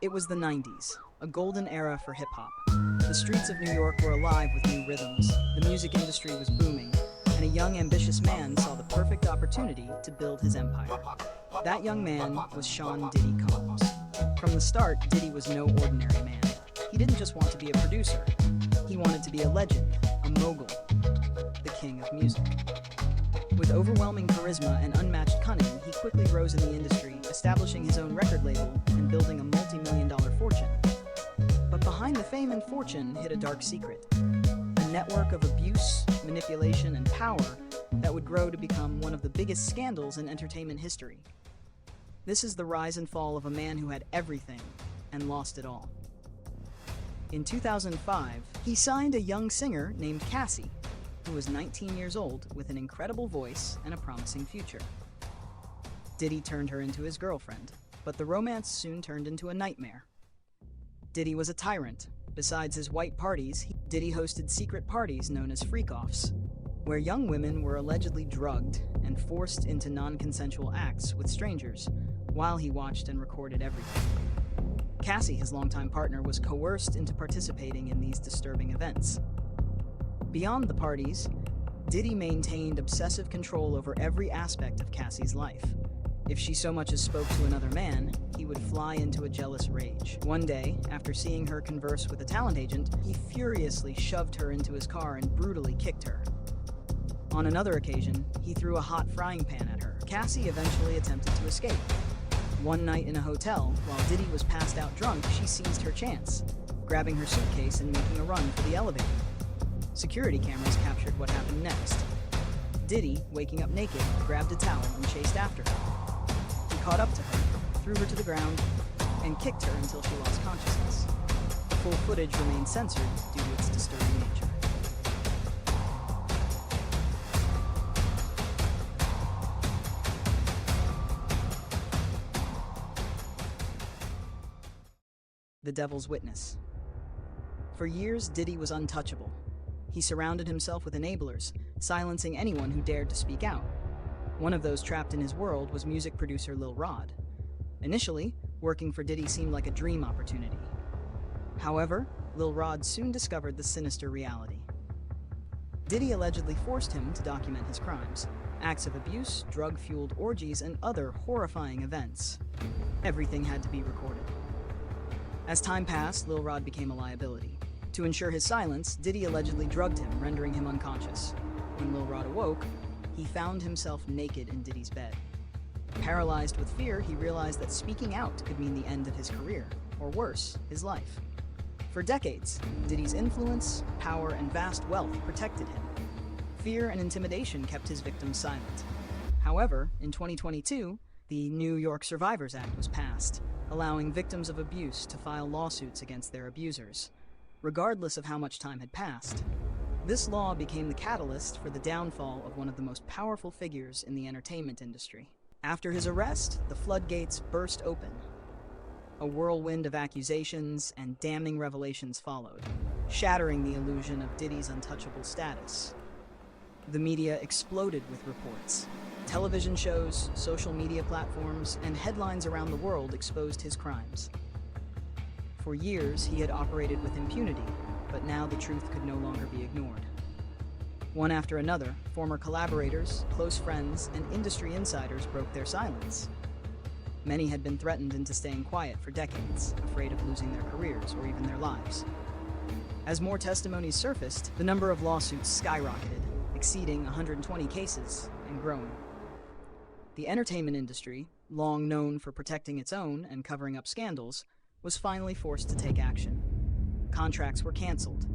It was the 90s, a golden era for hip-hop. The streets of New York were alive with new rhythms, the music industry was booming, and a young, ambitious man saw the perfect opportunity to build his empire. That young man was Sean Diddy Combs. From the start, Diddy was no ordinary man. He didn't just want to be a producer. He wanted to be a legend, a mogul, the king of music. With overwhelming charisma and unmatched cunning, he quickly rose in the industry, establishing his own record label and building a multi-million-dollar fortune. But behind the fame and fortune hid a dark secret, a network of abuse, manipulation, and power that would grow to become one of the biggest scandals in entertainment history. This is the rise and fall of a man who had everything and lost it all. In 2005, he signed a young singer named Cassie, who was 19 years old with an incredible voice and a promising future. Diddy turned her into his girlfriend, but the romance soon turned into a nightmare. Diddy was a tyrant. Besides his white parties, Diddy hosted secret parties known as freak-offs, where young women were allegedly drugged and forced into non-consensual acts with strangers, while he watched and recorded everything. Cassie, his longtime partner, was coerced into participating in these disturbing events. Beyond the parties, Diddy maintained obsessive control over every aspect of Cassie's life. If she so much as spoke to another man, he would fly into a jealous rage. One day, after seeing her converse with a talent agent, he furiously shoved her into his car and brutally kicked her. On another occasion, he threw a hot frying pan at her. Cassie eventually attempted to escape. One night in a hotel, while Diddy was passed out drunk, she seized her chance, grabbing her suitcase and making a run for the elevator. Security cameras captured what happened next. Diddy, waking up naked, grabbed a towel and chased after her. He caught up to her, threw her to the ground, and kicked her until she lost consciousness. Full footage remained censored due to its disturbing nature. The Devil's Witness. For years, Diddy was untouchable. He surrounded himself with enablers, silencing anyone who dared to speak out. One of those trapped in his world was music producer Lil Rod. Initially, working for Diddy seemed like a dream opportunity. However, Lil Rod soon discovered the sinister reality. Diddy allegedly forced him to document his crimes, acts of abuse, drug-fueled orgies, and other horrifying events. Everything had to be recorded. As time passed, Lil Rod became a liability. To ensure his silence, Diddy allegedly drugged him, rendering him unconscious. When Lil Rod awoke, he found himself naked in Diddy's bed. Paralyzed with fear, he realized that speaking out could mean the end of his career, or worse, his life. For decades, Diddy's influence, power, and vast wealth protected him. Fear and intimidation kept his victims silent. However, in 2022, the New York Survivors Act was passed, allowing victims of abuse to file lawsuits against their abusers, regardless of how much time had passed. This law became the catalyst for the downfall of one of the most powerful figures in the entertainment industry. After his arrest, the floodgates burst open. A whirlwind of accusations and damning revelations followed, shattering the illusion of Diddy's untouchable status. The media exploded with reports. Television shows, social media platforms, and headlines around the world exposed his crimes. For years, he had operated with impunity, but now the truth could no longer be ignored. One after another, former collaborators, close friends, and industry insiders broke their silence. Many had been threatened into staying quiet for decades, afraid of losing their careers or even their lives. As more testimonies surfaced, the number of lawsuits skyrocketed, exceeding 120 cases and growing. The entertainment industry, long known for protecting its own and covering up scandals, was finally forced to take action. Contracts were canceled.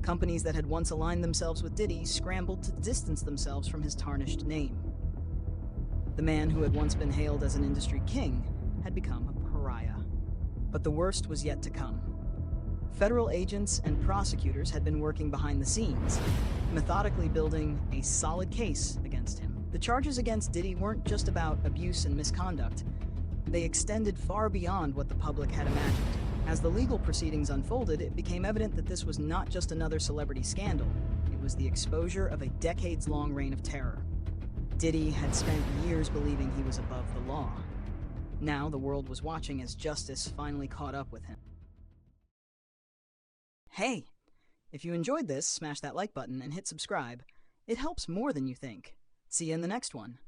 Companies that had once aligned themselves with Diddy scrambled to distance themselves from his tarnished name. The man who had once been hailed as an industry king had become a pariah. But the worst was yet to come. Federal agents and prosecutors had been working behind the scenes, methodically building a solid case against him. The charges against Diddy weren't just about abuse and misconduct. They extended far beyond what the public had imagined. As the legal proceedings unfolded, it became evident that this was not just another celebrity scandal. It was the exposure of a decades-long reign of terror. Diddy had spent years believing he was above the law. Now the world was watching as justice finally caught up with him. Hey! If you enjoyed this, smash that like button and hit subscribe. It helps more than you think. See you in the next one.